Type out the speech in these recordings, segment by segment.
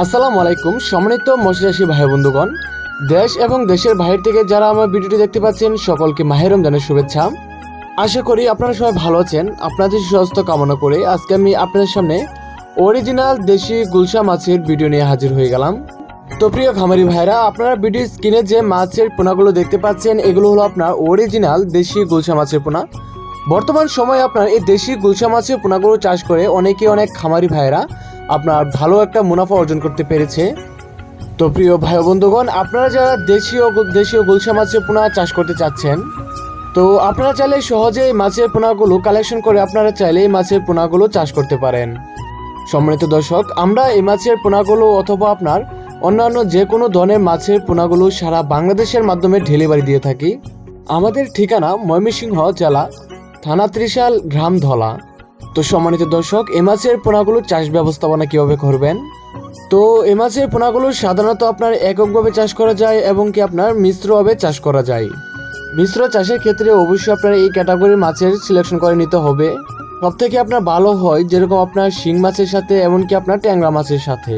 আসসালামু আলাইকুম সম্মানিত মৎস্যচাষী ভাই বন্ধুগণ, দেশ এবং দেশের বাইরে থেকে যারা আমার ভিডিওটি দেখতে পাচ্ছেন সকলকে মাহে রমজানের শুভেচ্ছা। আশা করি আপনারা সবাই ভালো আছেন। আপনাদের সুস্বাস্থ্য কামনা করে আজকে আমি আপনাদের সামনে অরিজিনাল দেশি গুলশা মাছের ভিডিও নিয়ে হাজির হয়ে গেলাম। তো প্রিয় খামারি ভাইরা, আপনারা ভিডিও স্ক্রিনে যে মাছের পোনাগুলো দেখতে পাচ্ছেন এগুলো হলো আপনার অরিজিনাল দেশি গুলশা মাছের পোনা। বর্তমান সময়ে আপনার এই দেশি গুলশা মাছের পোনাগুলো চাষ করে অনেক খামারি ভাইরা আপনার ভালো একটা মুনাফা অর্জন করতে পেরেছে। তো প্রিয় ভাই বন্ধুগণ, আপনারা যারা দেশীয় গুলশা মাছের পোনা চাষ করতে চাচ্ছেন, তো আপনারা চাইলে সহজে এই মাছের পোনাগুলো কালেকশন করে আপনারা চাইলে এই মাছের পোনাগুলো চাষ করতে পারেন। সম্মানিত দর্শক, আমরা এই মাছের পোনাগুলো অথবা আপনার অন্যান্য যে কোনো ধরনের মাছের পোনাগুলো সারা বাংলাদেশের মাধ্যমে ডেলিভারি দিয়ে থাকি। আমাদের ঠিকানা ময়মনসিংহ জেলা, থানা ত্রিশাল, গ্রাম ধলা। তো সম্মানিত দর্শক, এ মাছের পোনাগুলো চাষ ব্যবস্থাপনা কিভাবে করবেন? তো এ মাছের পোনাগুলো সাধারণত আপনার এককভাবে চাষ করা যায় এবং কি আপনার মিশ্রভাবে চাষ করা যায়। মিশ্র চাষের ক্ষেত্রে অবশ্যই আপনার এই ক্যাটাগরির মাছের সিলেকশন করে নিতে হবে। সব থেকে আপনার ভালো হয় যেরকম আপনার শিং মাছের সাথে এমনকি আপনার ট্যাংরা মাছের সাথে।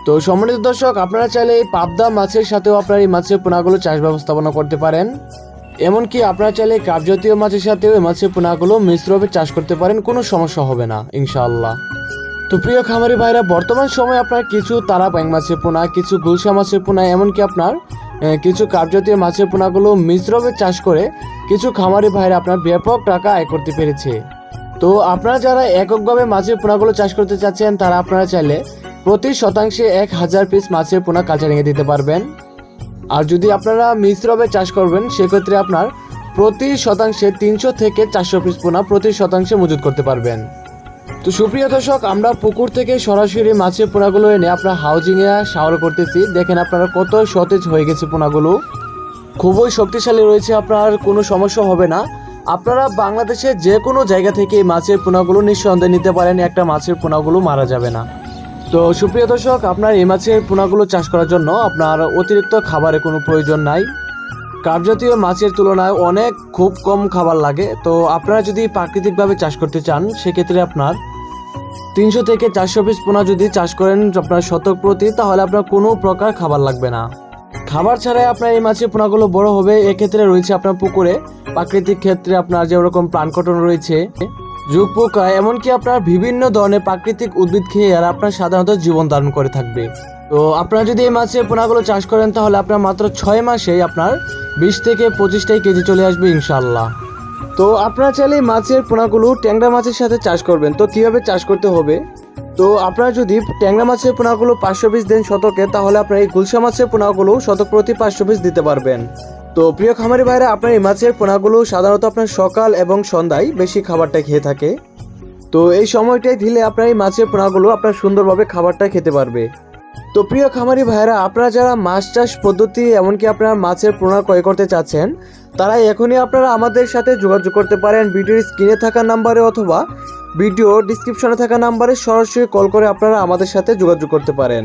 তো সম্মানিত দর্শক, আপনারা চাইলে এই পাবদা মাছের সাথেও আপনার এই মাছের পোনাগুলো চাষ ব্যবস্থাপনা করতে পারেন। এমনকি আপনারা চাইলে কাপ জাতীয় মাছের সাথেও এই মাছের পোনাগুলো মিশ্রভাবে চাষ করতে পারেন, কোনো সমস্যা হবে না ইনশাআল্লাহ। তো প্রিয় খামারি ভাইরা, বর্তমান সময়ে আপনার কিছু তারা ব্যাং মাছের পোনা, কিছু গুলশা মাছের পোনা, এমনকি আপনার কিছু কাপ জাতীয় মাছের পোনাগুলো মিশ্রভাবে চাষ করে কিছু খামারি ভাইরা আপনার ব্যাপক টাকা আয় করতে পেরেছে। তো আপনারা যারা এককভাবে মাছের পোনাগুলো চাষ করতে চাচ্ছেন তারা আপনারা চাইলে প্রতি শতাংশে 1000 পিস মাছের পোনা কালচারিংয়ে দিতে পারবেন। আর যদি আপনারা মিশ্রভাবে চাষ করবেন সেক্ষেত্রে আপনার প্রতি শতাংশে 300 থেকে 400 পিস পোনা প্রতি শতাংশে মজুত করতে পারবেন। তো সুপ্রিয় দর্শক, আমরা পুকুর থেকে সরাসরি মাছের পোনাগুলো এনে আপনার হাউজিংয়ে শাওয়ার করতেছি। দেখেন আপনারা কত সতেজ হয়ে গেছে পোনাগুলো, খুবই শক্তিশালী রয়েছে, আপনার কোনো সমস্যা হবে না। আপনারা বাংলাদেশের যে কোনো জায়গা থেকে এই মাছের পোনাগুলো নিঃসন্দেহে নিতে পারেন, একটা মাছের পোনাগুলো মারা যাবে না। তো সুপ্রিয় দর্শক, আপনার এই মাছের পোনাগুলো চাষ করার জন্য আপনার অতিরিক্ত খাবারের কোনো প্রয়োজন নাই। কার্পজাতীয় মাছের তুলনায় খুব কম খাবার লাগে। তো আপনারা যদি প্রাকৃতিকভাবে চাষ করতে চান সেক্ষেত্রে আপনার 300 থেকে 400 পিস পোনা যদি চাষ করেন আপনার শতক প্রতি, তাহলে আপনার কোনো প্রকার খাবার লাগবে না। খাবার ছাড়াই আপনার এই মাছের পোনাগুলো বড় হবে। এক্ষেত্রে রয়েছে আপনার পুকুরে প্রাকৃতিক ক্ষেত্রে আপনার যেরকম প্লান্টকটন রয়েছে, জুক পোকা, এমনকি আপনার বিভিন্ন ধরনের প্রাকৃতিক উদ্ভিদ খেয়ে আর আপনার সাধারণত জীবন ধারণ করে থাকবে। তো আপনারা যদি এই মাছের পোনাগুলো চাষ করেন তাহলে আপনার মাত্র 6 মাসেই আপনার 20 থেকে 25 কেজি চলে আসবে ইনশাআল্লাহ। তো আপনারা চাইলে মাছের পোনাগুলো ট্যাংরা মাছের সাথে চাষ করবেন। তো কিভাবে চাষ করতে হবে? তো আপনারা যদি ট্যাংরা মাছের পোনাগুলো 500 পিস দেন শতকে, তাহলে আপনার এই গুলশা মাছের পোনাগুলো শতক প্রতি 500 পিস দিতে পারবেন। তো প্রিয় খামারি ভাইরা, আপনার এই মাছের পোনাগুলো সাধারণত আপনার সকাল এবং সন্ধ্যায় বেশি খাবারটা খেয়ে থাকে। তো এই সময়টাই দিলে আপনার এই মাছের পোনাগুলো আপনার সুন্দরভাবে খাবারটা খেতে পারবে। তো প্রিয় খামারি ভাইরা, আপনারা যারা মাছ চাষ পদ্ধতি এমনকি আপনারা মাছের পোনা ক্রয় করতে চাচ্ছেন তারা এখনই আপনারা আমাদের সাথে যোগাযোগ করতে পারেন। ভিডিওর স্ক্রিনে থাকা নাম্বারে অথবা ভিডিও ডিসক্রিপশনে থাকা নাম্বারে সরাসরি কল করে আপনারা আমাদের সাথে যোগাযোগ করতে পারেন।